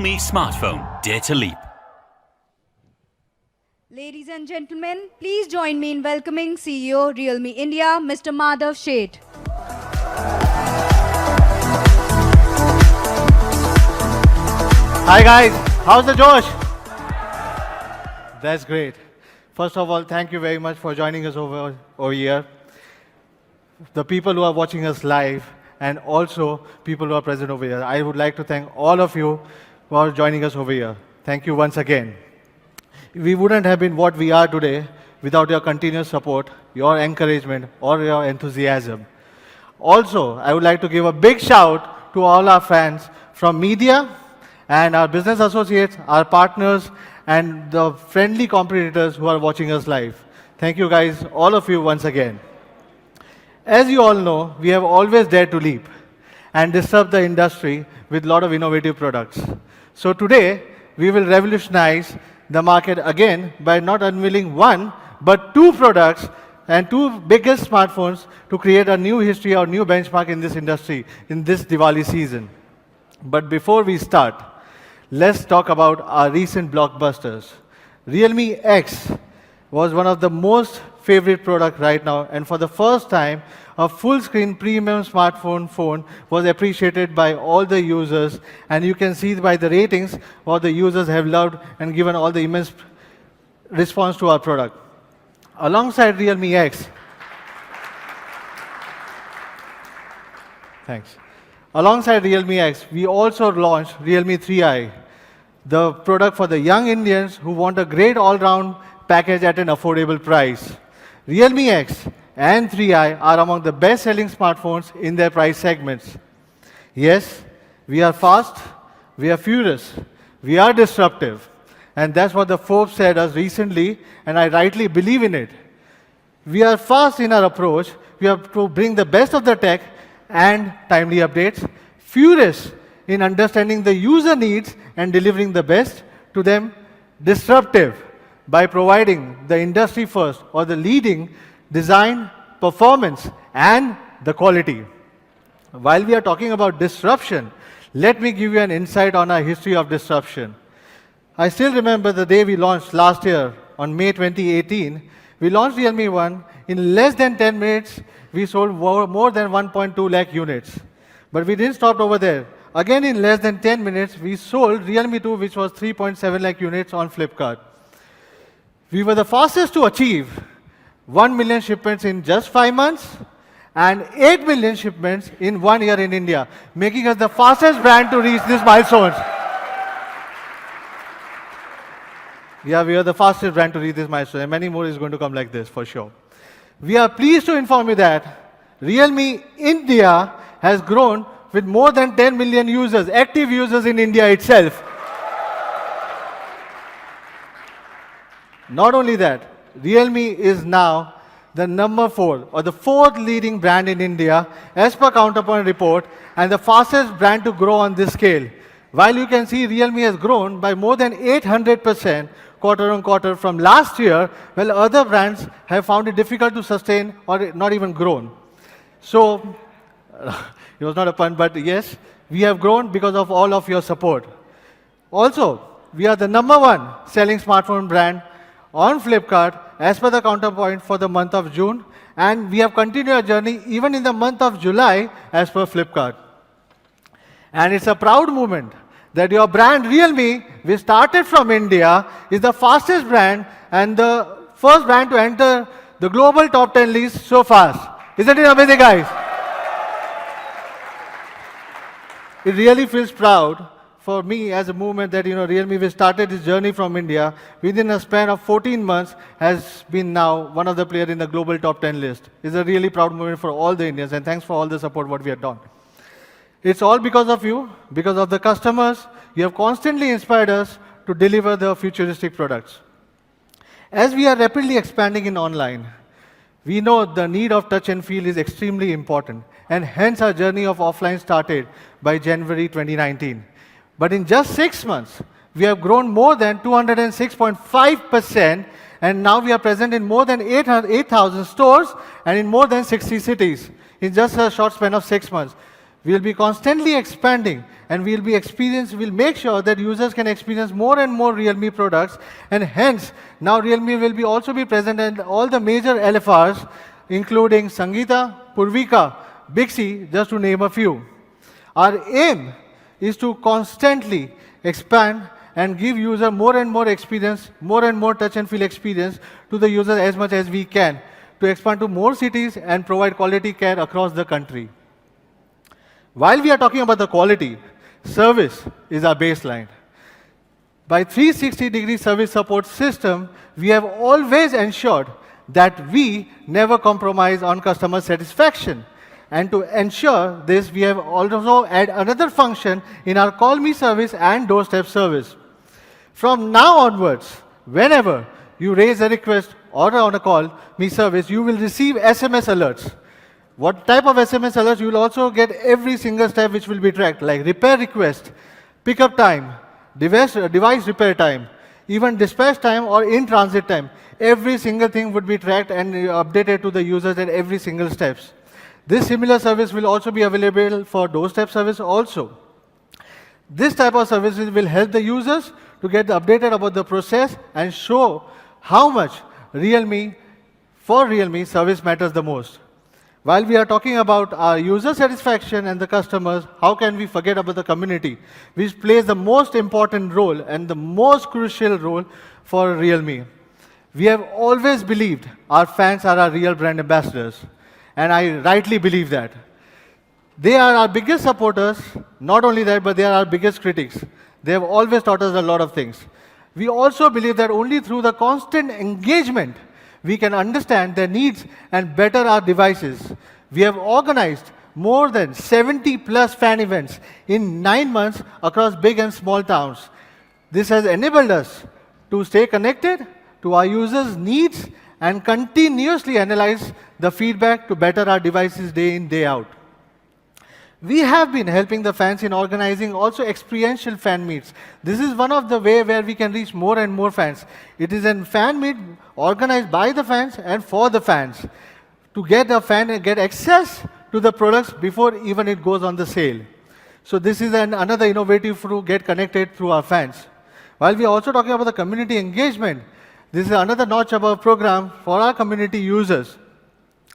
Realme smartphone. Dare to leap. Ladies and gentlemen, please join me in welcoming CEO Realme India, Mr. Madhav Sheth. Hi guys, how's the Josh? That's great. First of all, thank you very much for joining us over here. The people who are watching us live and also people who are present over here. I would like to thank all of you for joining us over here. Thank you once again. We wouldn't have been what we are today without your continuous support, your encouragement, or your enthusiasm. Also, I would like to give a big shout to all our fans from media and our business associates, our partners, and the friendly competitors who are watching us live. Thank you guys, all of you once again. As you all know, we have always dared to leap and disrupt the industry with a lot of innovative products. So today, we will revolutionize the market again by not unveiling one, but two products and two biggest smartphones to create a new history or new benchmark in this industry in this Diwali season. But before we start, let's talk about our recent blockbusters. Realme X was one of the most favorite products right now, and for the first time, a full-screen premium smartphone phone was appreciated by all the users, and you can see by the ratings what the users have loved and given all the immense response to our product. Alongside Realme X, thanks. Alongside Realme X, we also launched Realme 3i, the product for the young Indians who want a great all-round package at an affordable price. Realme X and 3i are among the best-selling smartphones in their price segments. Yes, we are fast, we are furious, we are disruptive, and that's what the Forbes said us recently, and I rightly believe in it. We are fast in our approach, we have to bring the best of the tech and timely updates, furious in understanding the user needs and delivering the best to them, disruptive by providing the industry first or the leading design, performance, and the quality. While we are talking about disruption, let me give you an insight on our history of disruption. I still remember the day we launched last year on May 2018. We launched Realme 1. In less than 10 minutes, we sold more than 1.2 lakh units. But we didn't stop over there. Again, in less than 10 minutes, we sold Realme 2, which was 3.7 lakh units on Flipkart. We were the fastest to achieve 1 million shipments in just 5 months and 8 million shipments in 1 year in India, making us the fastest brand to reach these milestones. Yeah, we are the fastest brand to reach this milestone, and many more is going to come like this for sure. We are pleased to inform you that Realme India has grown with more than 10 million users, active users in India itself. Not only that, Realme is now the number 4 or the 4th leading brand in India as per Counterpoint report and the fastest brand to grow on this scale. While you can see Realme has grown by more than 800% quarter on quarter from last year, while other brands have found it difficult to sustain or not even grown. So, it was not a pun, but yes, we have grown because of all of your support. Also, we are the number 1 selling smartphone brand on Flipkart as per the Counterpoint for the month of June, and we have continued our journey even in the month of July as per Flipkart. And it's a proud moment that your brand Realme, which started from India, is the fastest brand and the first brand to enter the global top 10 list so fast. Isn't it amazing, guys? It really feels proud for me as a movement that, Realme, we started this journey from India, within a span of 14 months, has been now one of the players in the global top 10 list. It's a really proud moment for all the Indians, and thanks for all the support what we have done. It's all because of you, because of the customers. You have constantly inspired us to deliver the futuristic products. As we are rapidly expanding in online, we know the need of touch and feel is extremely important, and hence our journey of offline started by January 2019. But in just 6 months, we have grown more than 206.5%, and now we are present in more than 8,000 stores and in more than 60 cities in just a short span of 6 months. We'll be constantly expanding, and we'll make sure that users can experience more and more Realme products, and hence, now Realme will also be present in all the major LFRs, including Sangeeta, Purvika, Bixi, just to name a few. Our aim is to constantly expand and give user more and more experience, more and more touch and feel experience to the user as much as we can, to expand to more cities and provide quality care across the country. While we are talking about the quality, service is our baseline. By 360-degree service support system, we have always ensured that we never compromise on customer satisfaction. And to ensure this, we have also added another function in our Call Me service and doorstep service. From now onwards, whenever you raise a request or on a Call Me service, you will receive SMS alerts. What type of SMS alerts? You will also get every single step which will be tracked, like repair request, pickup time, device repair time, even dispatch time or in-transit time. Every single thing would be tracked and updated to the users at every single steps. This similar service will also be available for doorstep service also. This type of services will help the users to get updated about the process and show how much for Realme service matters the most. While we are talking about our user satisfaction and the customers, how can we forget about the community, which plays the most important role and the most crucial role for Realme. We have always believed our fans are our real brand ambassadors, and I rightly believe that. They are our biggest supporters, not only that, but they are our biggest critics. They have always taught us a lot of things. We also believe that only through the constant engagement, we can understand their needs and better our devices. We have organized more than 70+ fan events in 9 months across big and small towns. This has enabled us to stay connected to our users' needs and continuously analyze the feedback to better our devices day in, day out. We have been helping the fans in organizing also experiential fan meets. This is one of the ways where we can reach more and more fans. It is a fan meet organized by the fans and for the fans to get a fan and get access to the products before even it goes on the sale. So this is another innovative to get connected through our fans. While we are also talking about the community engagement, this is another notch of our program for our community users.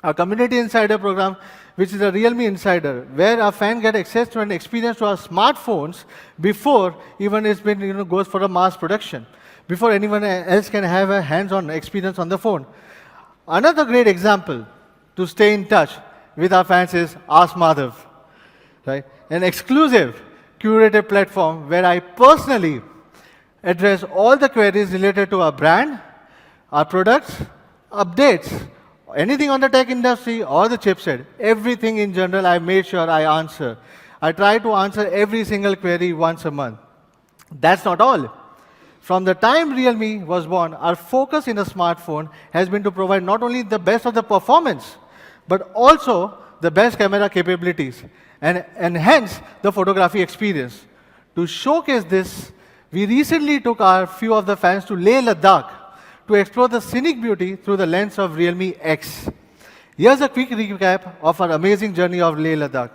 Our Community Insider program, which is a Realme Insider, where our fan get access to an experience to our smartphones before even it's been goes for a mass production, before anyone else can have a hands-on experience on the phone. Another great example to stay in touch with our fans is Ask Madhav, right? An exclusive curated platform where I personally address all the queries related to our brand, our products, updates, anything on the tech industry or the chipset, everything in general, I made sure I answer. I try to answer every single query once a month. That's not all. From the time Realme was born, our focus in a smartphone has been to provide not only the best of the performance, but also the best camera capabilities and enhance the photography experience. To showcase this, we recently took our few of the fans to Leh Ladakh to explore the scenic beauty through the lens of Realme X. Here's a quick recap of our amazing journey of Leh Ladakh.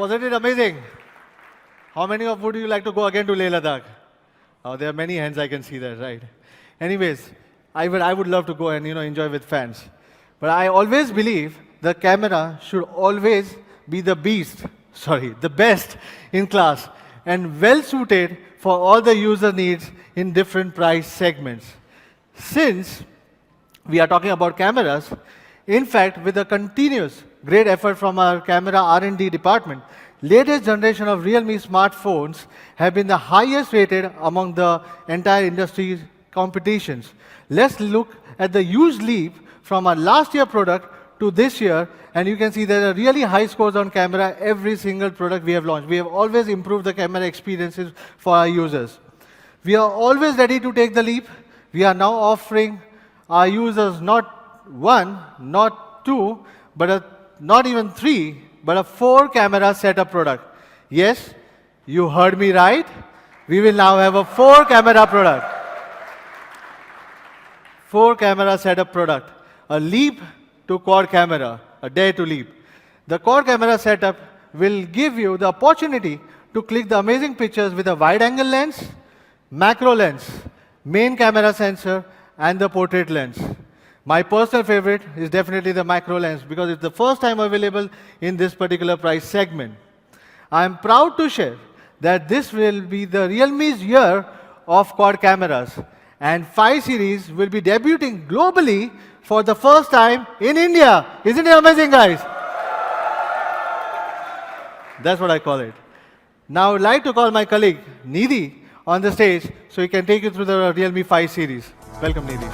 wasn't it amazing? How many of would you like to go again to Leh Ladakh? Oh, there are many hands, I can see that, right? Anyways, I would love to go and enjoy with fans. But I always believe the camera should always be the the best in class and well suited for all the user needs in different price segments. Since we are talking about cameras, in fact, with a continuous great effort from our camera R&D department, latest generation of Realme smartphones have been the highest rated among the entire industry competitions. Let's look at the huge leap from our last year product to this year, and you can see there are really high scores on camera every single product we have launched. We have always improved the camera experiences for our users. We are always ready to take the leap. We are now offering our users not one, not two, but not even three, but a 4-camera setup product. Yes, you heard me right. We will now have a 4-camera product. 4-camera setup product. A leap to quad camera, a dare to leap. The quad camera setup will give you the opportunity to click the amazing pictures with a wide-angle lens, macro lens, main camera sensor, and the portrait lens. My personal favorite is definitely the macro lens because it's the first time available in this particular price segment. I'm proud to share that this will be the Realme's year of quad cameras, and 5 series will be debuting globally for the first time in India. Isn't it amazing, guys? That's what I call it. Now, I would like to call my colleague, Nidhi, on the stage so he can take you through the Realme 5 series. Welcome, Nidhi.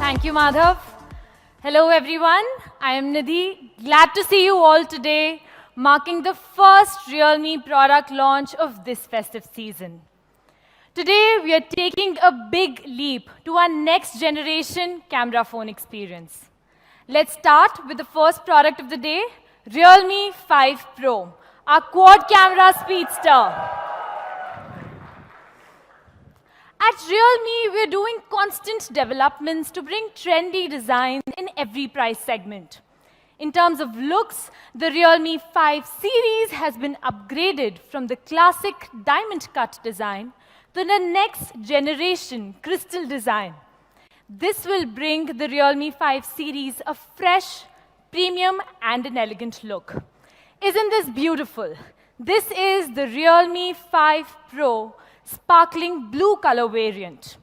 Thank you, Madhav. Hello, everyone. I am Nidhi. Glad to see you all today, marking the first Realme product launch of this festive season. Today, we are taking a big leap to our next generation camera phone experience. Let's start with the first product of the day, Realme 5 Pro, our quad camera speedster. At Realme, we're doing constant developments to bring trendy designs in every price segment. In terms of looks, the Realme 5 series has been upgraded from the classic diamond cut design to the next generation crystal design. This will bring the Realme 5 series a fresh, premium, and an elegant look. Isn't this beautiful? This is the Realme 5 Pro sparkling blue color variant.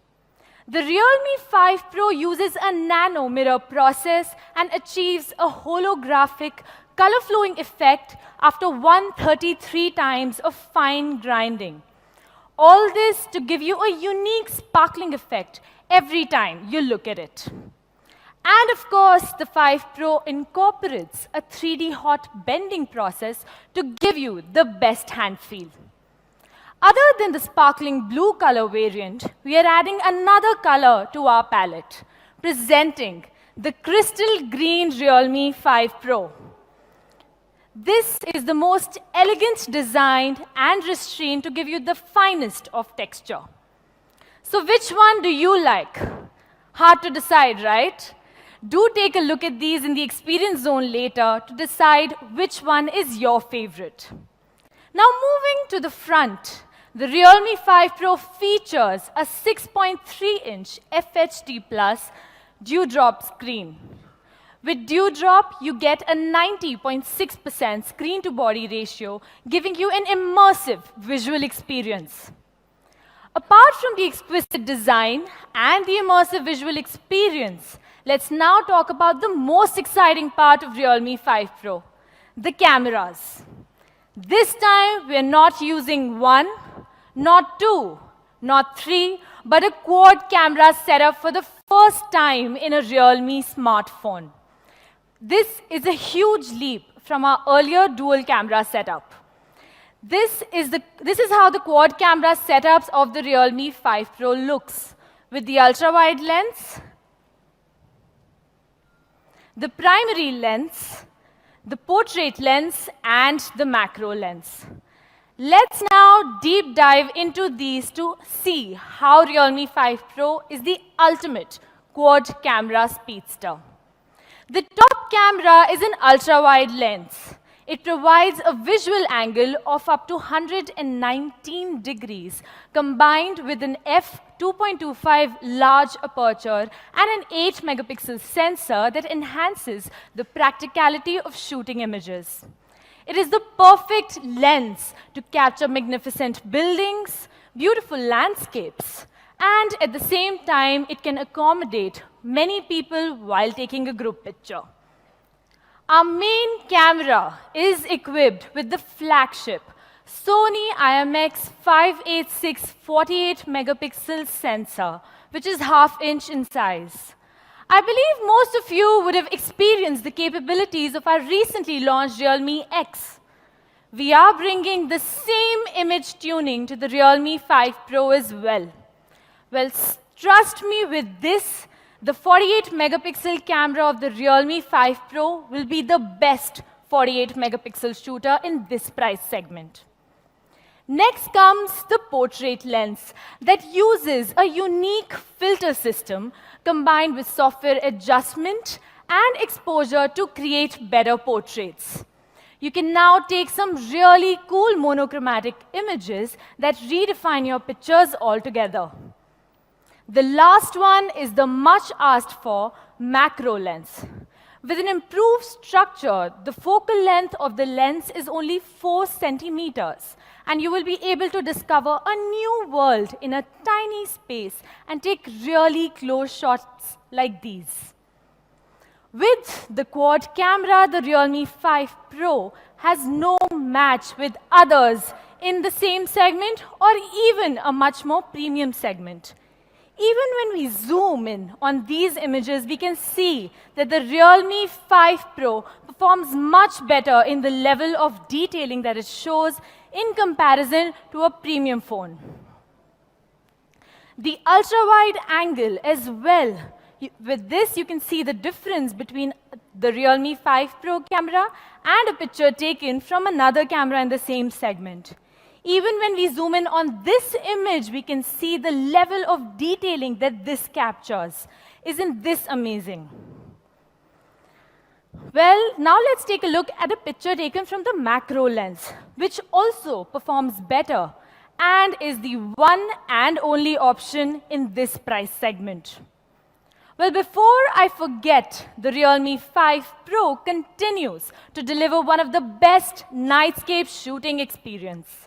The Realme 5 Pro uses a nano mirror process and achieves a holographic color flowing effect after 133 times of fine grinding. All this to give you a unique sparkling effect every time you look at it. And of course, the 5 Pro incorporates a 3D hot bending process to give you the best hand feel. Other than the sparkling blue color variant, we are adding another color to our palette, presenting the crystal green Realme 5 Pro. This is the most elegant designed and restrained to give you the finest of texture. So which one do you like? Hard to decide, right? Do take a look at these in the experience zone later to decide which one is your favorite. Now moving to the front, the Realme 5 Pro features a 6.3-inch FHD Plus dewdrop screen. With dewdrop, you get a 90.6% screen-to-body ratio, giving you an immersive visual experience. Apart from the exquisite design and the immersive visual experience, let's now talk about the most exciting part of Realme 5 Pro, the cameras. This time, we're not using one, not two, not three, but a quad camera setup for the first time in a Realme smartphone. This is a huge leap from our earlier dual camera setup. This is how the quad camera setups of the Realme 5 Pro looks, with the ultra-wide lens, the primary lens, the portrait lens, and the macro lens. Let's now deep dive into these to see how Realme 5 Pro is the ultimate quad camera speedster. The top camera is an ultra-wide lens. It provides a visual angle of up to 119 degrees, combined with an f2.25 large aperture and an 8-megapixel sensor that enhances the practicality of shooting images. It is the perfect lens to capture magnificent buildings, beautiful landscapes, and at the same time, it can accommodate many people while taking a group picture. Our main camera is equipped with the flagship Sony IMX586 48-megapixel sensor, which is half-inch in size. I believe most of you would have experienced the capabilities of our recently launched Realme X. We are bringing the same image tuning to the Realme 5 Pro as well. Well, trust me with this, the 48-megapixel camera of the Realme 5 Pro will be the best 48-megapixel shooter in this price segment. Next comes the portrait lens that uses a unique filter system combined with software adjustment and exposure to create better portraits. You can now take some really cool monochromatic images that redefine your pictures altogether. The last one is the much asked for macro lens. With an improved structure, the focal length of the lens is only 4 centimeters, and you will be able to discover a new world in a tiny space and take really close shots like these. With the quad camera, the Realme 5 Pro has no match with others in the same segment or even a much more premium segment. Even when we zoom in on these images, we can see that the Realme 5 Pro performs much better in the level of detailing that it shows in comparison to a premium phone. The ultra-wide angle as well. With this, you can see the difference between the Realme 5 Pro camera and a picture taken from another camera in the same segment. Even when we zoom in on this image, we can see the level of detailing that this captures. Isn't this amazing? Well, now let's take a look at a picture taken from the macro lens, which also performs better and is the one and only option in this price segment. Well, before I forget, the Realme 5 Pro continues to deliver one of the best nightscape shooting experience.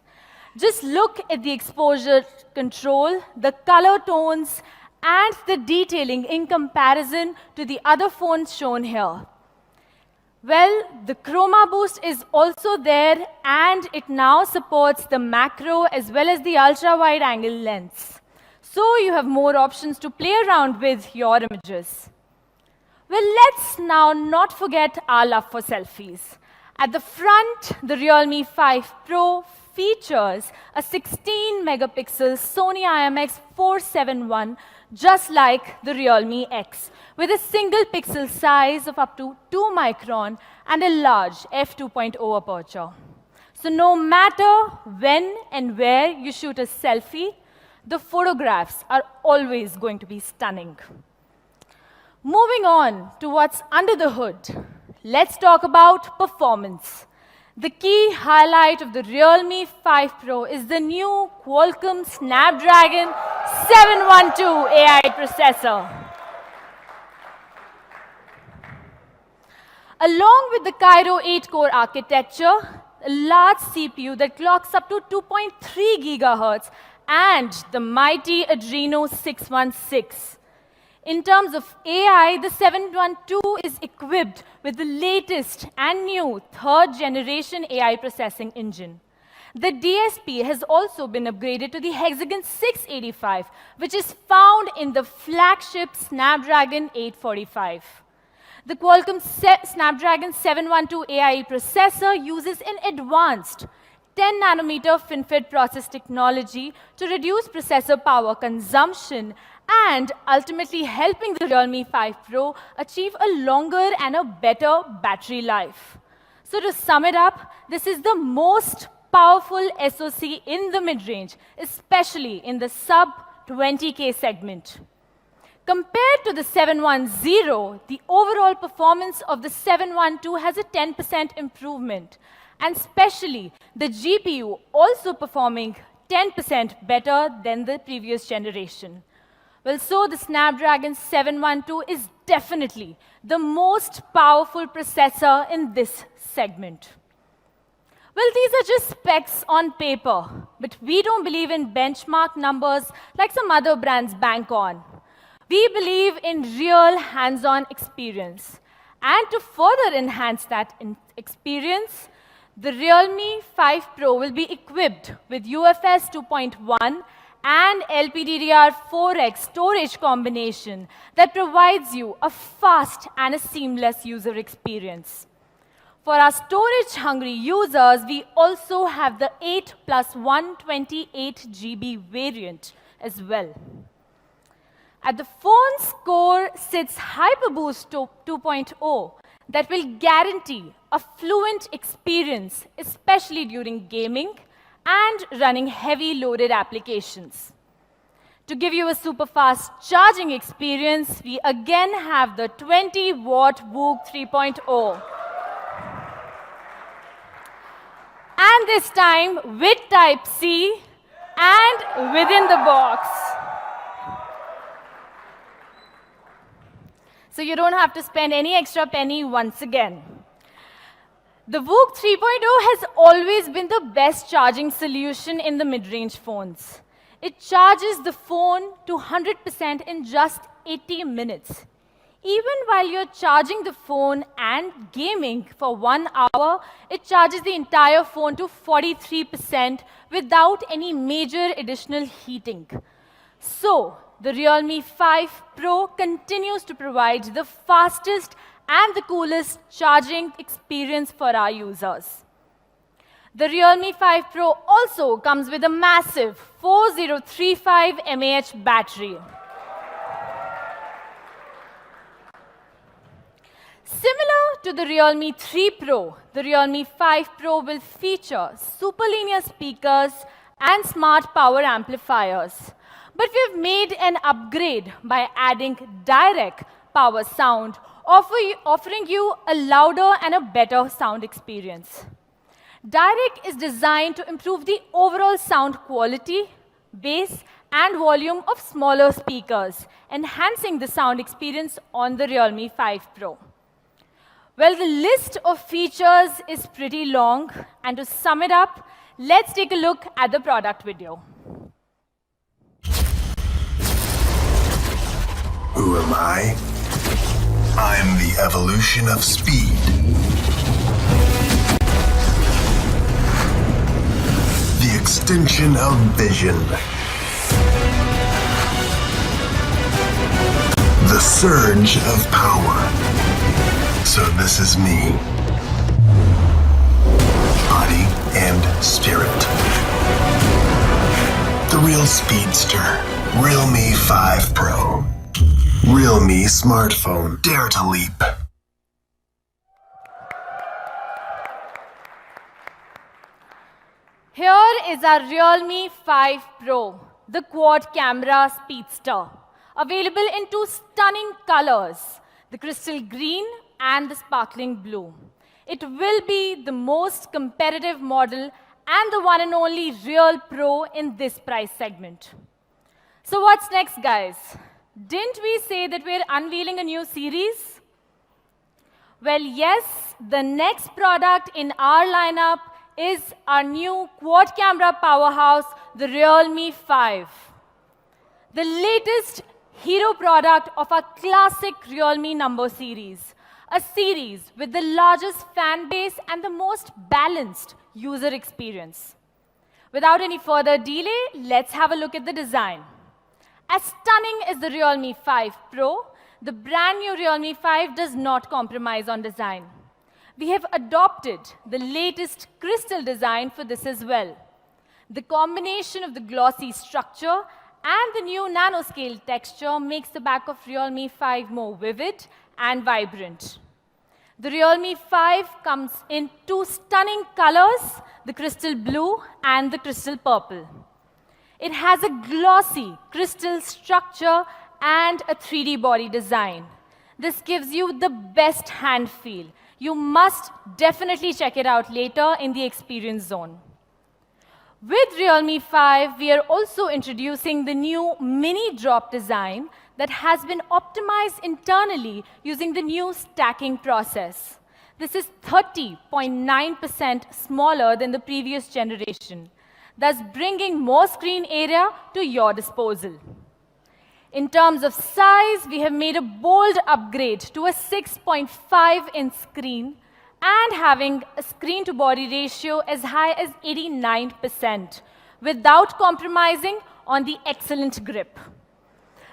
Just look at the exposure control, the color tones, and the detailing in comparison to the other phones shown here. Well, the chroma boost is also there, and it now supports the macro as well as the ultra-wide angle lens. So you have more options to play around with your images. Well, let's now not forget our love for selfies. At the front, the Realme 5 Pro features a 16-megapixel Sony IMX471, just like the Realme X, with a single pixel size of up to 2 micron and a large f2.0 aperture. So no matter when and where you shoot a selfie, the photographs are always going to be stunning. Moving on to what's under the hood, let's talk about performance. The key highlight of the Realme 5 Pro is the new Qualcomm Snapdragon 712 AI processor. Along with the Cairo 8-core architecture, a large CPU that clocks up to 2.3 gigahertz, and the mighty Adreno 616. In terms of AI, the 712 is equipped with the latest and new third-generation AI processing engine. The DSP has also been upgraded to the Hexagon 685, which is found in the flagship Snapdragon 845. The Qualcomm Snapdragon 712 AI processor uses an advanced 10-nanometer FinFET process technology to reduce processor power consumption and ultimately helping the Realme 5 Pro achieve a longer and a better battery life. So to sum it up, this is the most powerful SoC in the mid-range, especially in the sub-20K segment. Compared to the 710, the overall performance of the 712 has a 10% improvement, and especially the GPU also performing 10% better than the previous generation. Well, so the Snapdragon 712 is definitely the most powerful processor in this segment. Well, these are just specs on paper, but we don't believe in benchmark numbers like some other brands bank on. We believe in real hands-on experience. And to further enhance that experience, the Realme 5 Pro will be equipped with UFS 2.1 and LPDDR4X storage combination that provides you a fast and a seamless user experience. For our storage-hungry users, we also have the 8 plus 128 GB variant as well. At the phone's core sits HyperBoost 2.0 that will guarantee a fluent experience, especially during gaming and running heavy loaded applications. To give you a super fast charging experience, we again have the 20-watt VOOC 3.0. And this time with Type-C and within the box. So you don't have to spend any extra penny once again. The VOOC 3.0 has always been the best charging solution in the mid-range phones. It charges the phone to 100% in just 80 minutes. Even while you're charging the phone and gaming for 1 hour, it charges the entire phone to 43% without any major additional heating. So, the Realme 5 Pro continues to provide the fastest and the coolest charging experience for our users. The Realme 5 Pro also comes with a massive 4035 mAh battery. Similar to the Realme 3 Pro, the Realme 5 Pro will feature super linear speakers and smart power amplifiers. But we've made an upgrade by adding direct power sound, offering you a louder and a better sound experience. Direct is designed to improve the overall sound quality, bass, and volume of smaller speakers, enhancing the sound experience on the Realme 5 Pro. Well, the list of features is pretty long, and to sum it up, let's take a look at the product video. Who am I? I'm the evolution of speed. The extension of vision. The surge of power. So this is me. Body and spirit. The real speedster. Realme 5 Pro. Realme smartphone. Dare to leap. Here is our Realme 5 Pro, the quad camera speedster, available in two stunning colors, the crystal green and the sparkling blue. It will be the most competitive model and the one and only real pro in this price segment. So what's next, guys? Didn't we say that we're unveiling a new series? Well, yes, the next product in our lineup is our new quad camera powerhouse, the Realme 5. The latest hero product of our classic Realme number series. A series with the largest fan base and the most balanced user experience. Without any further delay, let's have a look at the design. As stunning as the Realme 5 Pro, the brand new Realme 5 does not compromise on design. We have adopted the latest crystal design for this as well. The combination of the glossy structure and the new nanoscale texture makes the back of Realme 5 more vivid and vibrant. The Realme 5 comes in two stunning colors, the crystal blue and the crystal purple. It has a glossy crystal structure and a 3D body design. This gives you the best hand feel. You must definitely check it out later in the experience zone. With Realme 5, we are also introducing the new mini drop design that has been optimized internally using the new stacking process. This is 30.9% smaller than the previous generation, thus bringing more screen area to your disposal. In terms of size, we have made a bold upgrade to a 6.5-inch screen and having a screen-to-body ratio as high as 89% without compromising on the excellent grip.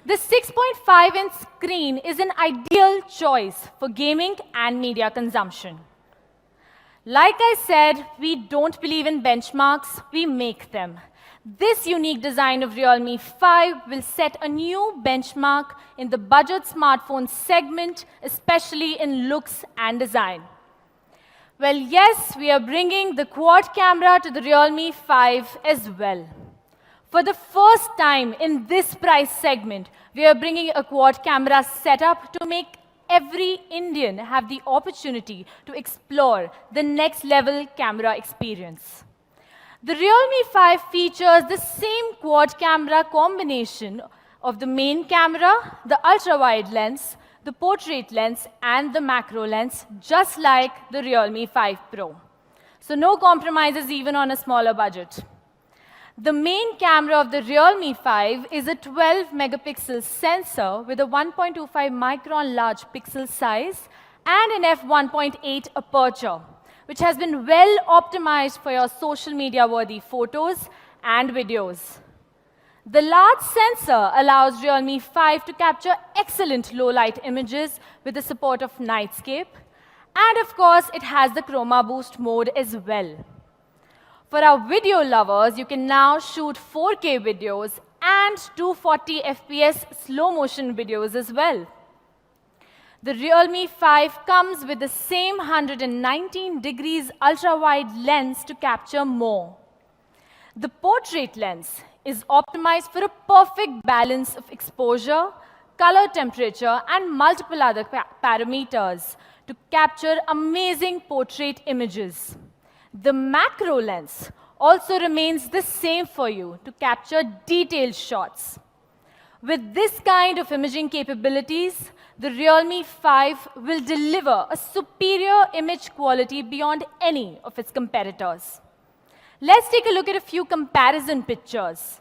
The 6.5-inch screen is an ideal choice for gaming and media consumption. Like I said, we don't believe in benchmarks, we make them. This unique design of Realme 5 will set a new benchmark in the budget smartphone segment, especially in looks and design. Well, yes, we are bringing the quad camera to the Realme 5 as well. For the first time in this price segment, we are bringing a quad camera setup to make every Indian have the opportunity to explore the next level camera experience. The Realme 5 features the same quad camera combination of the main camera, the ultra-wide lens, the portrait lens, and the macro lens, just like the Realme 5 Pro. So no compromises even on a smaller budget. The main camera of the Realme 5 is a 12-megapixel sensor with a 1.25 micron large pixel size and an f1.8 aperture, which has been well optimized for your social media-worthy photos and videos. The large sensor allows Realme 5 to capture excellent low-light images with the support of Nightscape. And of course, it has the Chroma Boost mode as well. For our video lovers, you can now shoot 4K videos and 240 FPS slow-motion videos as well. The Realme 5 comes with the same 119 degrees ultra-wide lens to capture more. The portrait lens is optimized for a perfect balance of exposure, color temperature, and multiple other parameters to capture amazing portrait images. The macro lens also remains the same for you to capture detailed shots. With this kind of imaging capabilities, the Realme 5 will deliver a superior image quality beyond any of its competitors. Let's take a look at a few comparison pictures.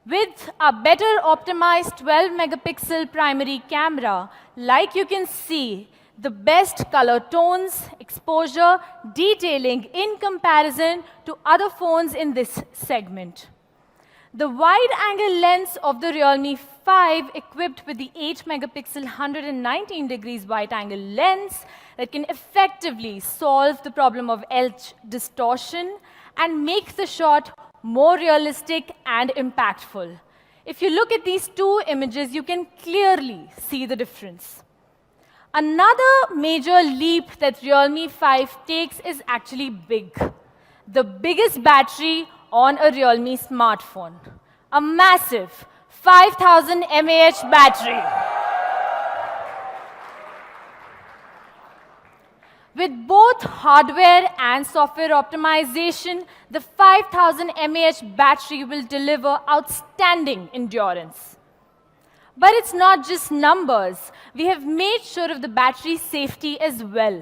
With a better optimized 12-megapixel primary camera, like you can see, the best color tones, exposure, detailing in comparison to other phones in this segment. The wide-angle lens of the Realme 5 equipped with the 8-megapixel 119 degrees wide-angle lens that can effectively solve the problem of edge distortion and make the shot more realistic and impactful. If you look at these two images, you can clearly see the difference. Another major leap that Realme 5 takes is actually big. The biggest battery on a Realme smartphone. A massive 5000 mAh battery. With both hardware and software optimization, the 5000 mAh battery will deliver outstanding endurance. But it's not just numbers. We have made sure of the battery safety as well.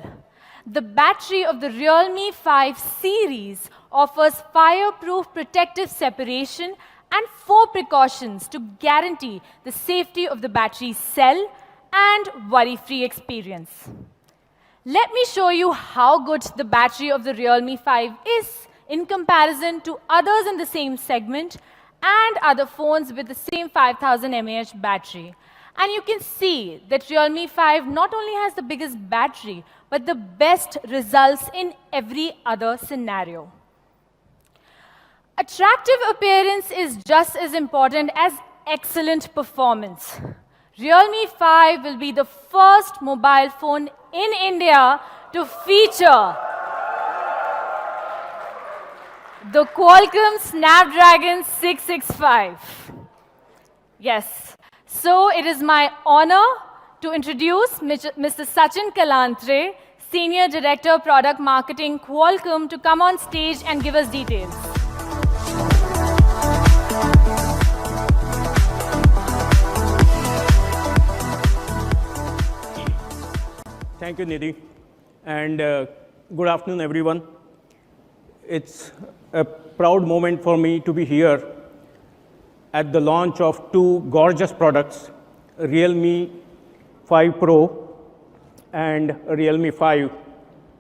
The battery of the Realme 5 series offers fireproof protective separation and 4 precautions to guarantee the safety of the battery cell and worry-free experience. Let me show you how good the battery of the Realme 5 is in comparison to others in the same segment and other phones with the same 5000 mAh battery. And you can see that Realme 5 not only has the biggest battery, but the best results in every other scenario. Attractive appearance is just as important as excellent performance. Realme 5 will be the first mobile phone in India to feature the Qualcomm Snapdragon 665. Yes. so it is my honor to introduce Mr. Sachin Kalantre, Senior Director, Product Marketing, Qualcomm, to come on stage and give us details. Thank you, Nidhi, and good afternoon, everyone. It's a proud moment for me to be here at the launch of two gorgeous products, Realme 5 Pro and Realme 5,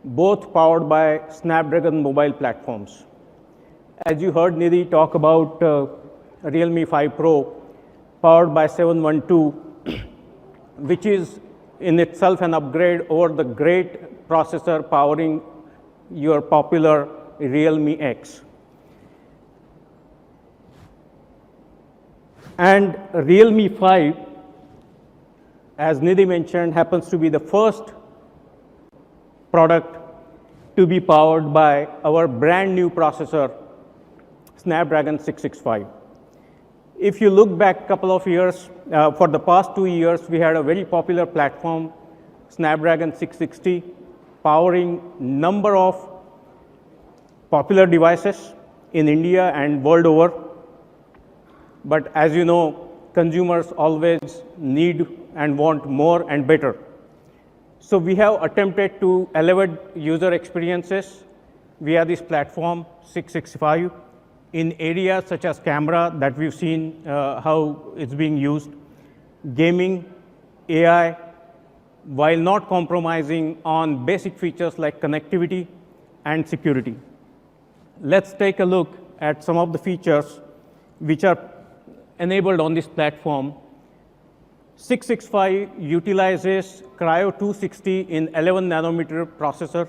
both powered by Snapdragon mobile platforms. As you heard Nidhi talk about Realme 5 Pro, powered by 712, which is in itself an upgrade over the great processor powering your popular Realme X. And Realme 5, as Nidhi mentioned, happens to be the first product to be powered by our brand new processor, Snapdragon 665. If you look back a couple of years, for the past 2 years, we had a very popular platform, Snapdragon 660, powering number of popular devices in India and world over. But as you know, consumers always need and want more and better. So we have attempted to elevate user experiences via this platform, 665, in areas such as camera that we've seen how it's being used, gaming, AI, while not compromising on basic features like connectivity and security. Let's take a look at some of the features which are enabled on this platform. 665 utilizes Cryo 260 in 11 nanometer processor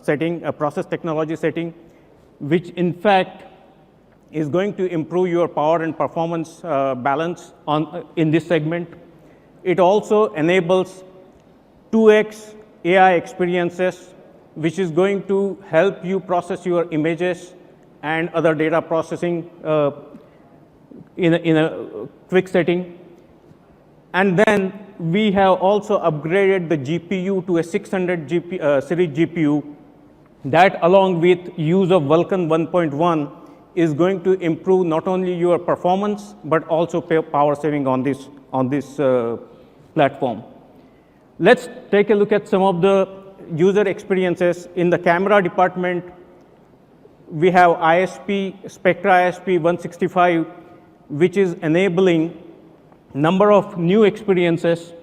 setting, a process technology setting, which in fact is going to improve your power and performance balance in this segment. It also enables 2x AI experiences, which is going to help you process your images and other data processing in a quick setting. And then we have also upgraded the GPU to a 600 series GPU that, along with use of Vulkan 1.1, is going to improve not only your performance, but also power saving on this platform. Let's take a look at some of the user experiences. In the camera department, we have ISP, Spectra ISP 165, which is enabling number of new experiences,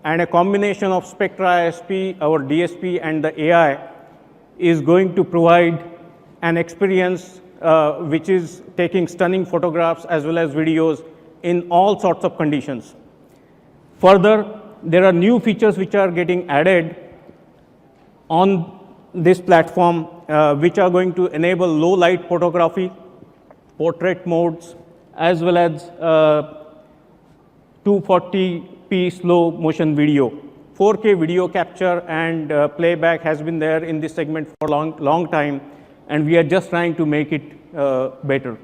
and a combination of Spectra ISP, our DSP, and the AI is going to provide an experience which is taking stunning photographs as well as videos in all sorts of conditions. Further, there are new features which are getting added on this platform, which are going to enable low light photography, portrait modes, as well as 240p slow motion video. 4K video capture and playback has been there in this segment for a long time, and we are just trying to make it better.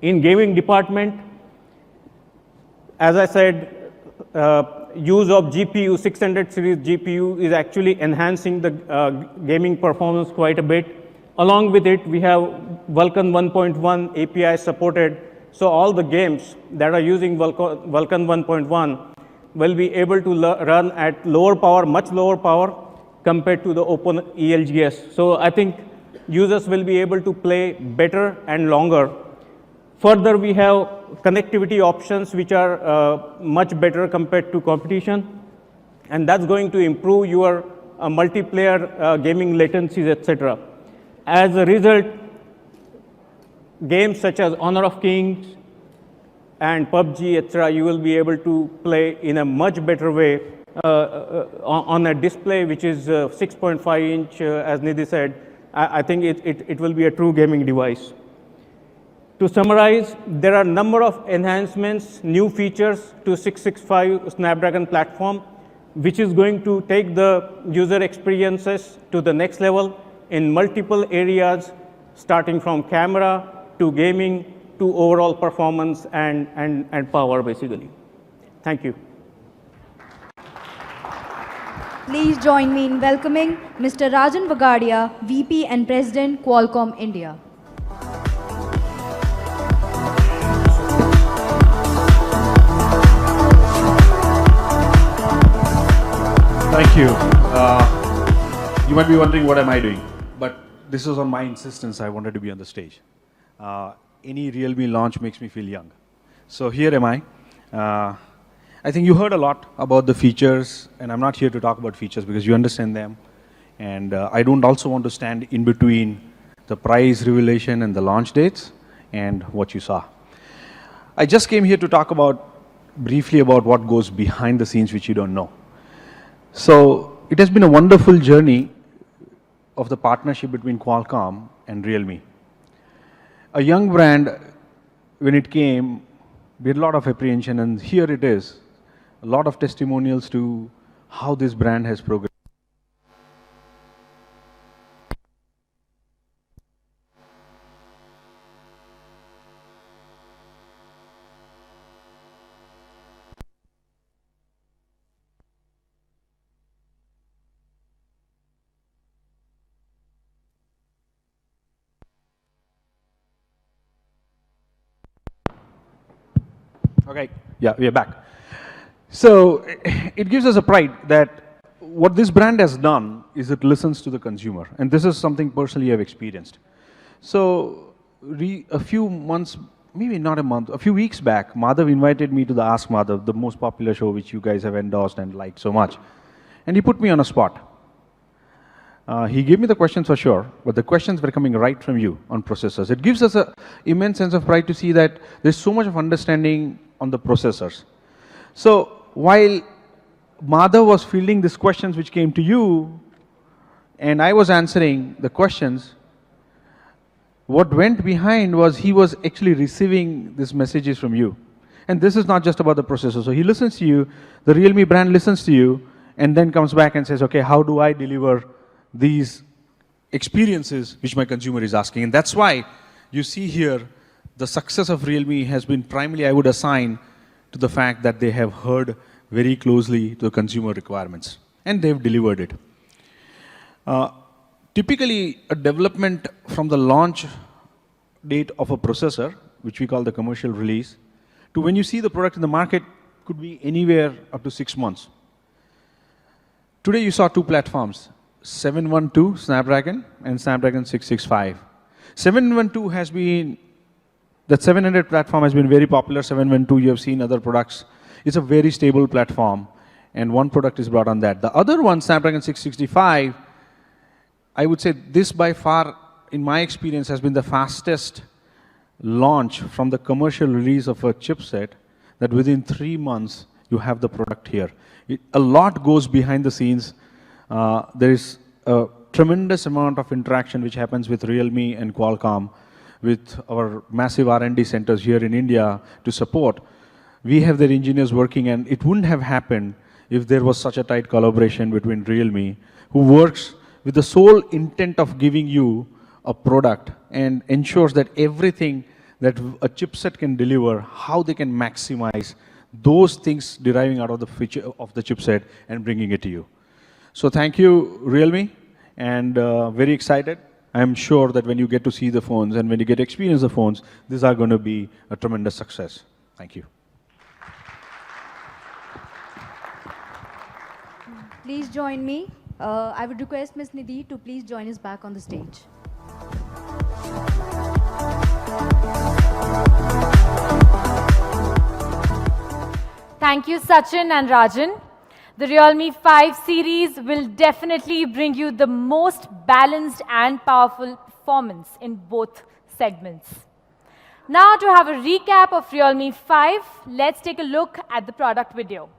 In gaming department, as I said, use of GPU, 600 series GPU is actually enhancing the gaming performance quite a bit. Along with it, we have Vulkan 1.1 API supported, so all the games that are using Vulkan 1.1 will be able to run at lower power, much lower power compared to the open ELGS. So I think users will be able to play better and longer. Further, we have connectivity options which are much better compared to competition, and that's going to improve your multiplayer gaming latencies, etc. As a result, games such as Honor of Kings and PUBG, etc., you will be able to play in a much better way on a display which is 6.5 inch, as Nidhi said. I think it will be a true gaming device. To summarize, there are a number of enhancements, new features to 665 Snapdragon platform, which is going to take the user experiences to the next level in multiple areas, starting from camera to gaming to overall performance and power, basically. Thank you. Please join me in welcoming Mr. Rajan Vagadia, VP and President, Qualcomm India. Thank you. You might be wondering what am I doing, but this was on my insistence. I wanted to be on the stage. Any Realme launch makes me feel young. So here am I. I think you heard a lot about the features, and I'm not here to talk about features because you understand them. And I don't also want to stand in between the price revelation and the launch dates and what you saw. I just came here to talk briefly about what goes behind the scenes which you don't know. So it has been a wonderful journey of the partnership between Qualcomm and Realme. A young brand, when it came, we had a lot of apprehension, and here it is, a lot of testimonials to how this brand has progressed. Okay, yeah, we are back. So it gives us a pride that what this brand has done is it listens to the consumer. And this is something personally I've experienced. So a few months, maybe not a month, a few weeks back, Madhav invited me to the Ask Madhav, the most popular show which you guys have endorsed and liked so much. And he put me on a spot. He gave me the questions for sure, but the questions were coming right from you on processors. It gives us an immense sense of pride to see that there's so much of understanding on the processors. So while Madhav was fielding these questions which came to you, and I was answering the questions, what went behind was he was actually receiving these messages from you. And this is not just about the processor. So he listens to you, the Realme brand listens to you, and then comes back and says, okay, how do I deliver these experiences which my consumer is asking? And that's why you see here the success of Realme has been primarily, I would assign, to the fact that they have heard very closely to the consumer requirements, and they've delivered it. Typically, a development from the launch date of a processor, which we call the commercial release, to when you see the product in the market could be anywhere up to 6 months. Today you saw two platforms, 712 Snapdragon and Snapdragon 665. 712 has been, that 700 platform has been very popular. 712, you have seen other products. It's a very stable platform, and one product is brought on that. The other one, Snapdragon 665, I would say this by far, in my experience, has been the fastest launch from the commercial release of a chipset, that within 3 months, you have the product here. A lot goes behind the scenes. There is a tremendous amount of interaction which happens with Realme and Qualcomm, with our massive R&D centers here in India to support. We have their engineers working, and it wouldn't have happened if there was such a tight collaboration between Realme, who works with the sole intent of giving you a product and ensures that everything that a chipset can deliver, how they can maximize those things deriving out of the feature of the chipset and bringing it to you. So thank you, Realme, and very excited. I'm sure that when you get to see the phones and when you get to experience the phones, these are going to be a tremendous success. Thank you. Please join me. I would request Ms. Nidhi to please join us back on the stage. Thank you, Sachin and Rajan. The Realme 5 series will definitely bring you the most balanced and powerful performance in both segments. Now, to have a recap of Realme 5, let's take a look at the product video.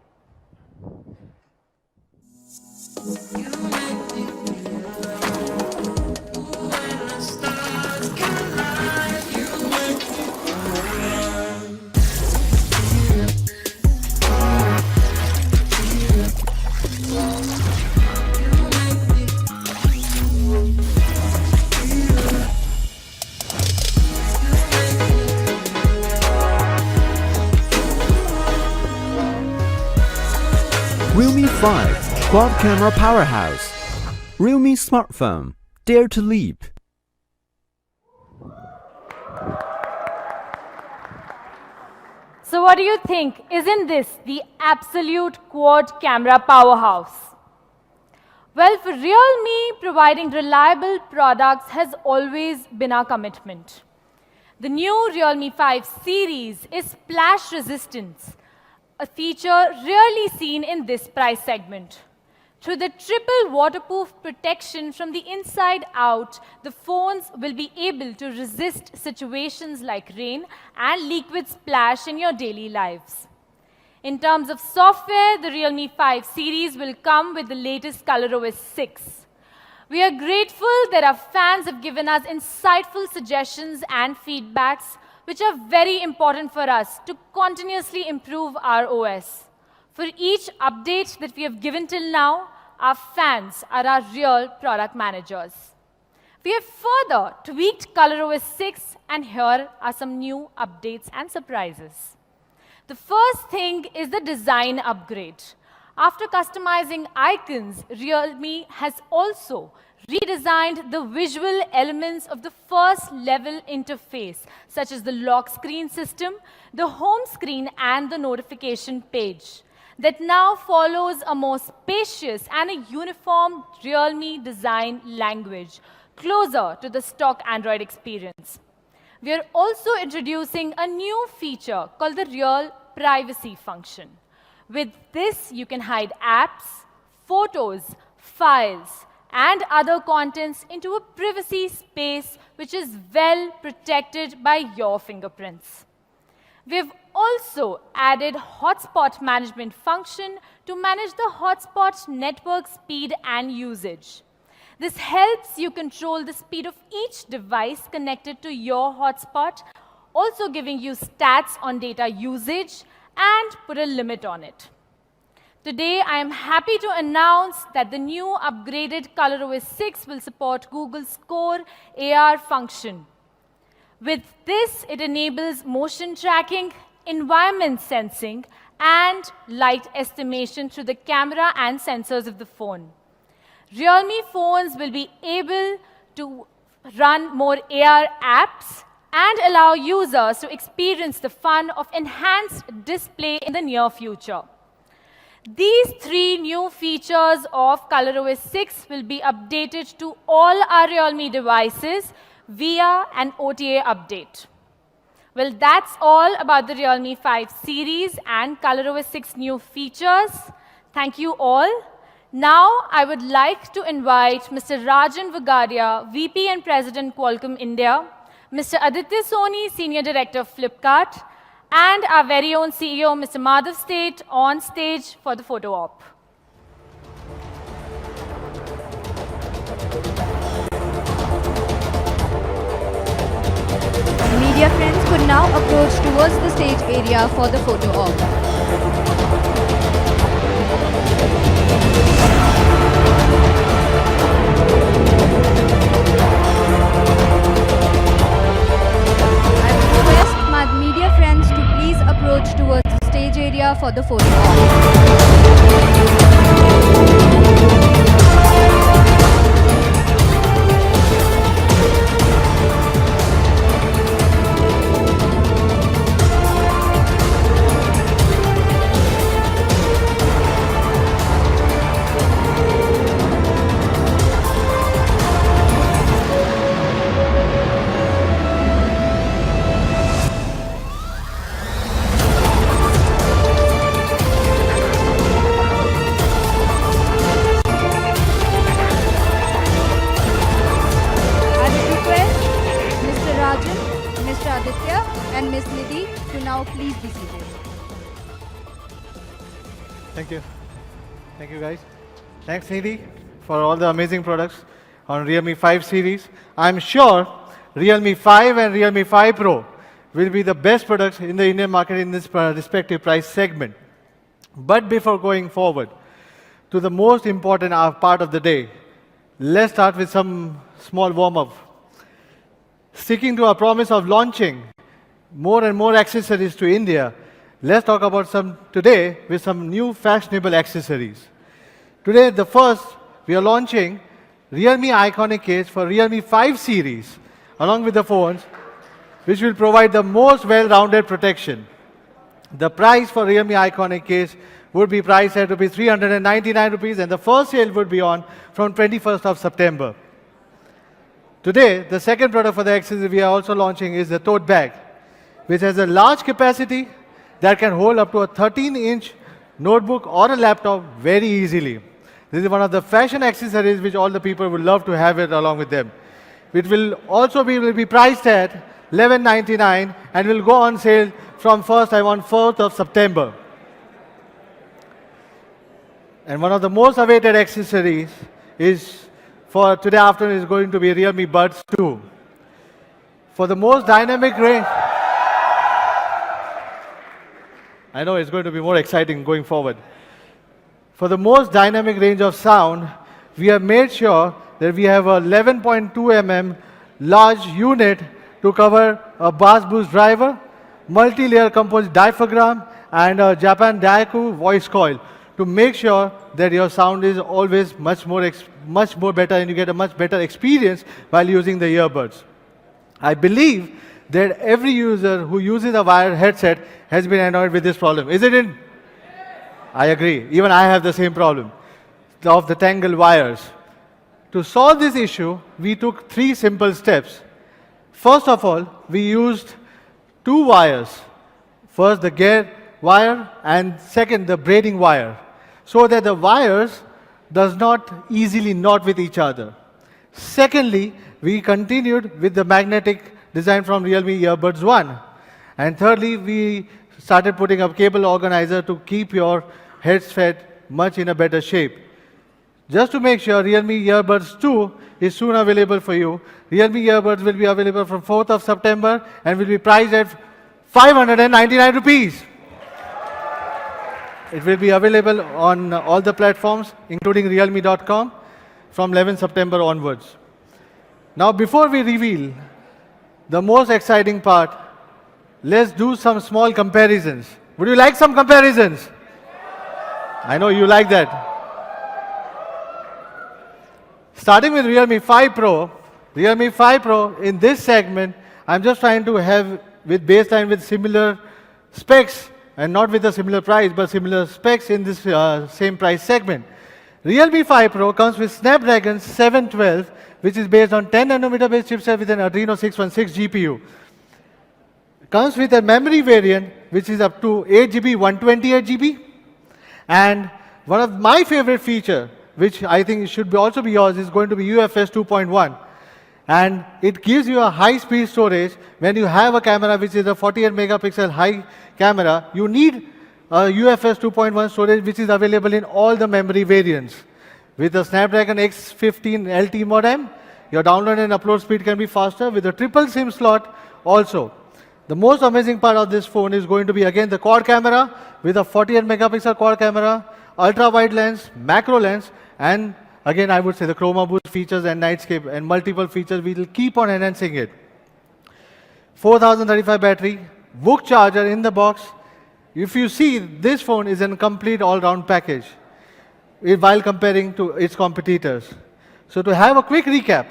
5 quad camera powerhouse. Realme smartphone. Dare to leap. So what do you think? Isn't this the absolute quad camera powerhouse? Well, for Realme, providing reliable products has always been our commitment. The new Realme 5 series is splash resistance, a feature rarely seen in this price segment. Through the triple waterproof protection from the inside out, the phones will be able to resist situations like rain and liquid splash in your daily lives. In terms of software, the Realme 5 series will come with the latest ColorOS 6. We are grateful that our fans have given us insightful suggestions and feedbacks, which are very important for us to continuously improve our OS. For each update that we have given till now, our fans are our real product managers. We have further tweaked ColorOS 6, and here are some new updates and surprises. The first thing is the design upgrade. After customizing icons, Realme has also redesigned the visual elements of the first level interface, such as the lock screen system, the home screen, and the notification page, that now follows a more spacious and a uniform Realme design language, closer to the stock Android experience. We are also introducing a new feature called the Real Privacy function. With this, you can hide apps, photos, files, and other contents into a privacy space which is well protected by your fingerprints. We've also added hotspot management function to manage the hotspot network speed and usage. This helps you control the speed of each device connected to your hotspot, also giving you stats on data usage and put a limit on it. Today, I am happy to announce that the new upgraded ColorOS 6 will support Google's Core AR function. With this, it enables motion tracking, environment sensing, and light estimation through the camera and sensors of the phone. Realme phones will be able to run more AR apps and allow users to experience the fun of enhanced display in the near future. These three new features of ColorOS 6 will be updated to all our Realme devices via an OTA update. Well, that's all about the Realme 5 series and ColorOS 6 new features. Thank you all. Now, I would like to invite Mr. Rajan Vagadia, VP and President, Qualcomm India, Mr. Aditya Soni, Senior Director of Flipkart, and our very own CEO, Mr. Madhav State, on stage for the photo op. Media friends could now approach towards the stage area for the photo op. Media friends to please approach towards the stage area for the photo op. And Ms. Nidhi to now please be seated. Thank you. Thank you, guys. Thanks, Nidhi, for all the amazing products on Realme 5 series. I'm sure Realme 5 and Realme 5 Pro will be the best products in the Indian market in this respective price segment. But before going forward to the most important part of the day, let's start with some small warm-up. Sticking to our promise of launching more and more accessories to India, let's talk about some today with some new fashionable accessories. Today, the first, we are launching Realme Iconic case for Realme 5 series, along with the phones, which will provide the most well-rounded protection. The price for Realme Iconic case would be priced at rupees 399 rupees, and the first sale would be on from 21st of September. Today, the second product for the accessory we are also launching is the tote bag, which has a large capacity that can hold up to a 13-inch notebook or a laptop very easily. This is one of the fashion accessories which all the people would love to have it along with them. It will also be priced at $11.99 and will go on sale from 4th of September. And one of the most awaited accessories is for today afternoon is going to be Realme Buds 2. For the most dynamic range, I know it's going to be more exciting going forward. For the most dynamic range of sound, we have made sure that we have a 11.2 mm large unit to cover a bass boost driver, multi-layer composite diaphragm, and a Japan Daiku voice coil to make sure that your sound is always much more better and you get a much better experience while using the earbuds. I believe that every user who uses a wired headset has been annoyed with this problem. Is it in? I agree. Even I have the same problem of the tangled wires. To solve this issue, we took 3 simple steps. First of all, we used 2 wires. First, the gear wire, and second, the braiding wire, so that the wires does not easily knot with each other. Secondly, we continued with the magnetic design from Realme Earbuds 1. And thirdly, we started putting a cable organizer to keep your headset much in a better shape. Just to make sure, Realme Earbuds 2 is soon available for you. Realme Earbuds will be available from 4th of September and will be priced at 599 rupees. It will be available on all the platforms, including realme.com, from 11 September onwards. Now, before we reveal the most exciting part, let's do some small comparisons. Would you like some comparisons? I know you like that. Starting with Realme 5 Pro. Realme 5 Pro, in this segment, I'm just trying to have with baseline with similar specs, and not with a similar price, but similar specs in this same price segment. Realme 5 Pro comes with Snapdragon 712, which is based on 10 nanometer based chipset with an Adreno 616 GPU. Comes with a memory variant, which is up to 8 GB, 128 GB. And one of my favorite feature, which I think should also be yours, is going to be UFS 2.1. And it gives you a high-speed storage. When you have a camera which is a 48 megapixel high camera, you need a UFS 2.1 storage, which is available in all the memory variants. With the Snapdragon X15 LT modem, your download and upload speed can be faster. With the triple SIM slot also. The most amazing part of this phone is going to be again the quad camera with a 48 megapixel quad camera, ultra wide lens, macro lens, and again I would say the chroma boost features and nightscape and multiple features. We will keep on enhancing it. 4035 battery, VOOC charger in the box. If you see, this phone is a complete all-round package while comparing to its competitors. So to have a quick recap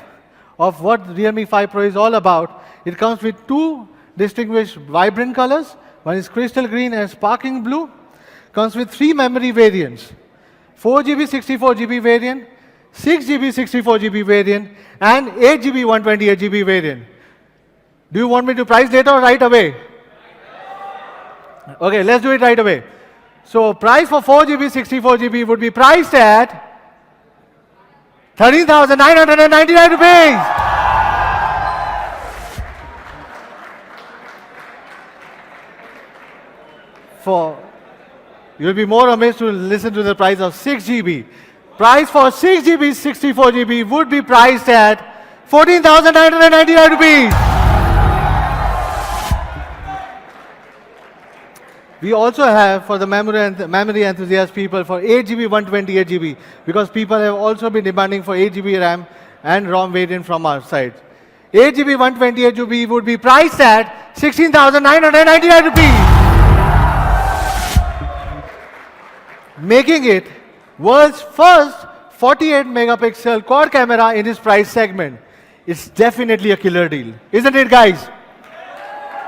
of what Realme 5 Pro is all about, it comes with 2 distinguished vibrant colors. One is crystal green and sparkling blue. Comes with 3 memory variants. 4GB 64GB variant, 6GB 64GB variant, and 8GB 128GB variant. Do you want me to price later or right away? Okay, let's do it right away. So price for 4GB 64GB would be priced at 13,999 rupees. You'll be more amazed to listen to the price of 6GB. Price for 6GB 64GB would be priced at 14,999 rupees. We also have for the memory enthusiast people for 8GB, 128GB, because people have also been demanding for 8GB RAM and ROM variant from our side. 8GB, 128GB would be priced at 16,999 rupees. Making it world's first 48 megapixel quad camera in its price segment. It's definitely a killer deal. Isn't it, guys?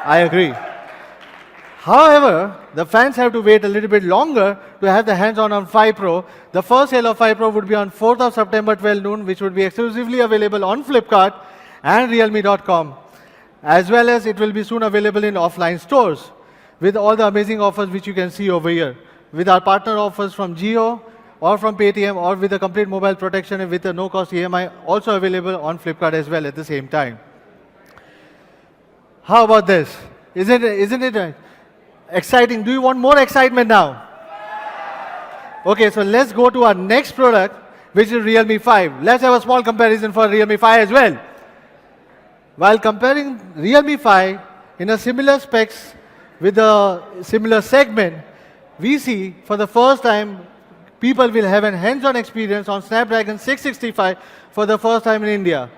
I agree. However, the fans have to wait a little bit longer to have the hands-on on 5 Pro. The first sale of 5 Pro would be on 4th of September 12 noon, which would be exclusively available on Flipkart and Realme.com. As well as it will be soon available in offline stores with all the amazing offers which you can see over here. With our partner offers from Jio or from Paytm or with a complete mobile protection and with a no-cost EMI also available on Flipkart as well at the same time. How about this? Isn't it exciting? Do you want more excitement now? Okay, so let's go to our next product, which is Realme 5. Let's have a small comparison for Realme 5 as well. While comparing Realme 5 in a similar specs with a similar segment, we see for the first time people will have a hands-on experience on Snapdragon 665 for the first time in India.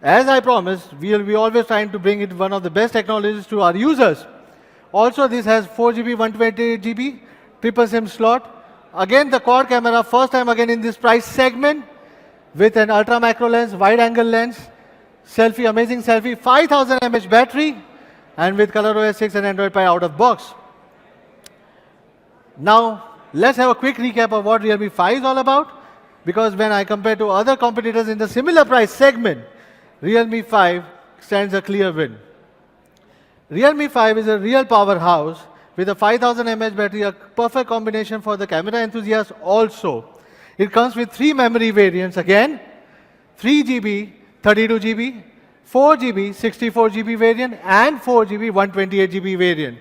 As I promised, we will be always trying to bring it one of the best technologies to our users. Also, this has 4GB, 128GB, triple SIM slot. Again, the quad camera, first time again in this price segment, with an ultra macro lens, wide angle lens, selfie, amazing selfie, 5000 mAh battery, and with ColorOS 6 and Android Pie out of box. Now, let's have a quick recap of what Realme 5 is all about, because when I compare to other competitors in the similar price segment, Realme 5 stands a clear win. Realme 5 is a real powerhouse with a 5000 mAh battery, a perfect combination for the camera enthusiasts also. It comes with 3 memory variants again, 3GB, 32GB, 4GB, 64GB variant, and 4GB, 128GB variant.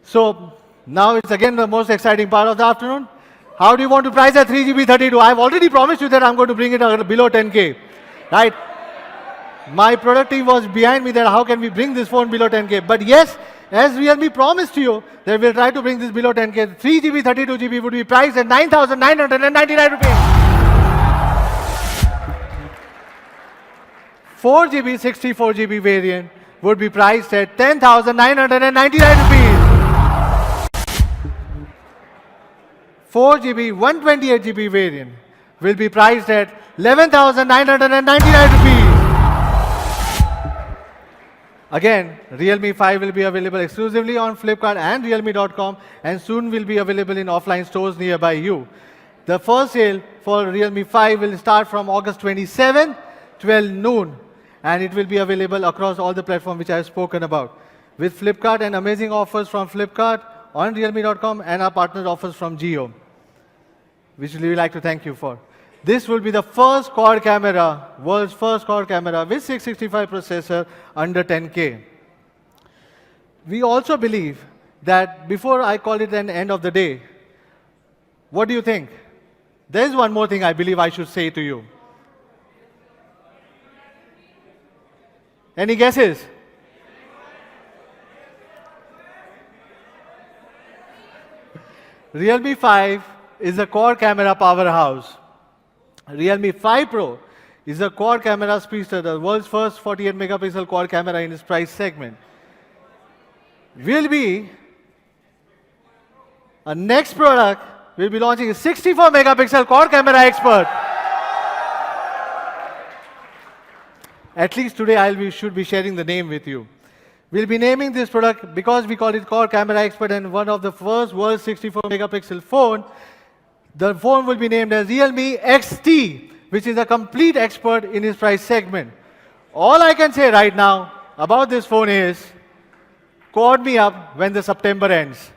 So now it's again the most exciting part of the afternoon. How do you want to price a 3GB 32? I've already promised you that I'm going to bring it below 10K, right? My product team was behind me that how can we bring this phone below 10K. But yes, as Realme promised to you, that we'll try to bring this below 10K. 3GB, 32GB would be priced at 9,999 rupees. 4GB, 64GB variant would be priced at 10,999 rupees. 4GB, 128GB variant will be priced at 11,999 rupees. Again, Realme 5 will be available exclusively on Flipkart and Realme.com and soon will be available in offline stores nearby you. The first sale for Realme 5 will start from August 27, 12 noon, and it will be available across all the platforms which I have spoken about. With Flipkart and amazing offers from Flipkart on Realme.com and our partner offers from Jio, which we would like to thank you for. This will be the first quad camera, world's first quad camera with 665 processor under 10K. We also believe that before I call it an end of the day, what do you think? There is one more thing I believe I should say to you. Any guesses? Realme 5 is a quad camera powerhouse. Realme 5 Pro is a quad camera speedster, the world's first 48 megapixel quad camera in its price segment. Will be a next product, we'll be launching a 64 megapixel quad camera expert. At least today should be sharing the name with you. We'll be naming this product because we call it quad camera expert and one of the first world's 64 megapixel phone. The phone will be named as Realme XT, which is a complete expert in its price segment. All I can say right now about this phone is, call me up when the September ends.